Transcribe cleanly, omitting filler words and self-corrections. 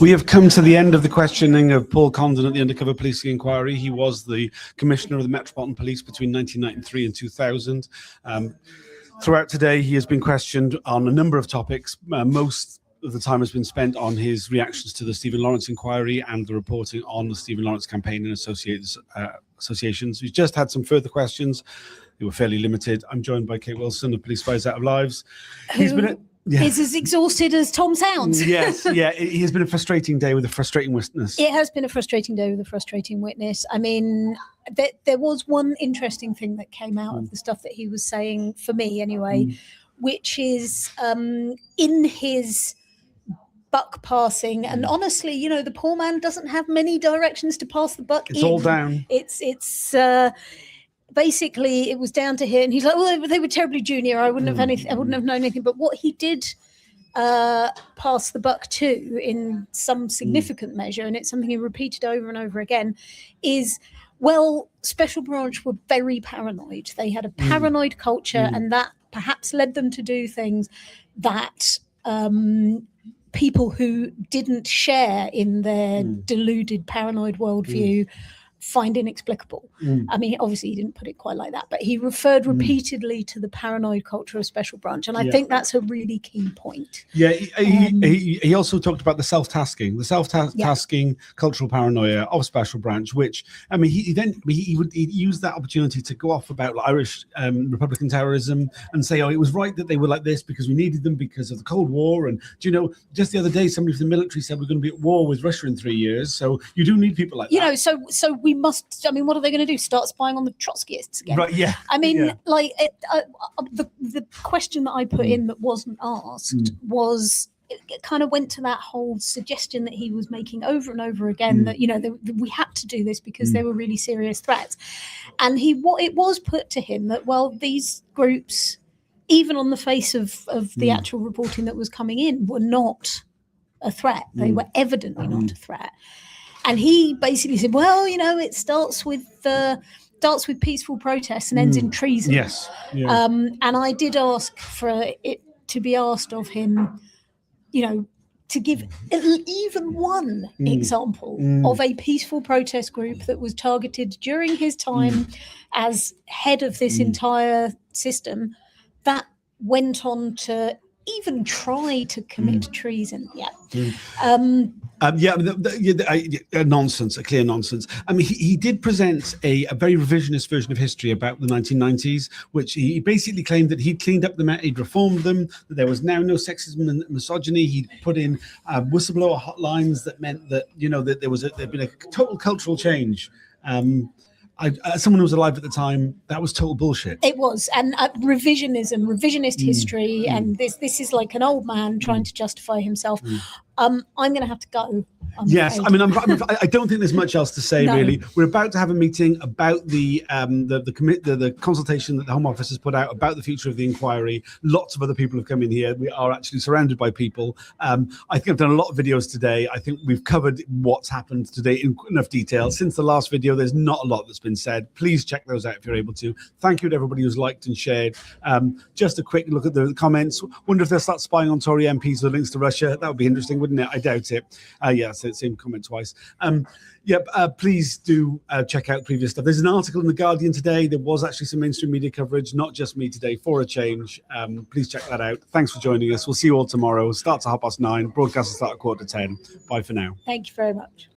We have come to the end of the questioning of Paul Condon at the Undercover Policing Inquiry. He was the Commissioner of the Metropolitan Police between 1993 and 2000. Throughout today, he has been questioned on a number of topics. Most of the time has been spent on his reactions to the Stephen Lawrence inquiry and the reporting on the Stephen Lawrence campaign and associations. We've just had some further questions. They were fairly limited. I'm joined by Kate Wilson of Police Spies Out of Lives. He's been is as exhausted as Tom sounds. Yes, yeah. It has been a frustrating day with a frustrating witness. It has been a frustrating day with a frustrating witness. I mean, there was one interesting thing that came out of the stuff that he was saying, for me anyway, which is in his buck passing, and honestly, you know, the poor man doesn't have many directions to pass the buck. It's all down. It's basically, it was down to him. And he's like, well, they were terribly junior. I wouldn't have anything. I wouldn't have known anything. But what he did pass the buck to, in some significant measure, and it's something he repeated over and over again, is, well, Special Branch were very paranoid. They had a paranoid culture, and that perhaps led them to do things that people who didn't share in their deluded, paranoid worldview find inexplicable. I mean, obviously he didn't put it quite like that, but he referred repeatedly to the paranoid culture of Special Branch, and I think that's a really key point. Yeah, he also talked about the self-tasking cultural paranoia of Special Branch, which, I mean, he would use that opportunity to go off about Irish Republican terrorism and say, oh, it was right that they were like this because we needed them because of the Cold War. And do you know, just the other day, somebody from the military said we're going to be at war with Russia in 3 years. So you do need people like that. You know, so we must, I mean, what are they going to do? Start spying on the Trotskyists again? Right, yeah. I mean, like, the question that I put in that wasn't asked was, it kind of went to that whole suggestion that he was making over and over again, that, you know, we had to do this because there were really serious threats. And it was put to him that, well, these groups, even on the face of the actual reporting that was coming in, were not a threat. They were evidently not a threat. And he basically said, well, you know, it starts with peaceful protests and ends in treason. Yes. Yeah. And I did ask for it to be asked of him, you know, to give even one example of a peaceful protest group that was targeted during his time as head of this entire system that went on to even try to commit treason. Nonsense, a clear nonsense. I mean, he did present a very revisionist version of history about the 1990s, which he basically claimed that he'd cleaned up he'd reformed them, that there was now no sexism and misogyny. He'd put in whistleblower hotlines that meant that, you know, that there'd been a total cultural change. As someone who was alive at the time, that was total bullshit. It was, and revisionist history, and this is like an old man trying to justify himself. I'm going to have to go. Yes, I mean, I don't think there's much else to say, really. We're about to have a meeting about the consultation that the Home Office has put out about the future of the inquiry. Lots of other people have come in here. We are actually surrounded by people. I think I've done a lot of videos today. I think we've covered what's happened today in enough detail. Since the last video, there's not a lot that's been said. Please check those out if you're able to. Thank you to everybody who's liked and shared. Just a quick look at the comments. Wonder if they'll start spying on Tory MPs with links to Russia. That would be interesting, wouldn't it? I doubt it. Yes, same comment twice. Please do check out previous stuff. There's an article in The Guardian today. There was actually some mainstream media coverage, not just me today, for a change. Please check that out. Thanks for joining us. We'll see you all tomorrow. Starts at 9:30. Broadcast will start at 9:45. Bye for now. Thank you very much.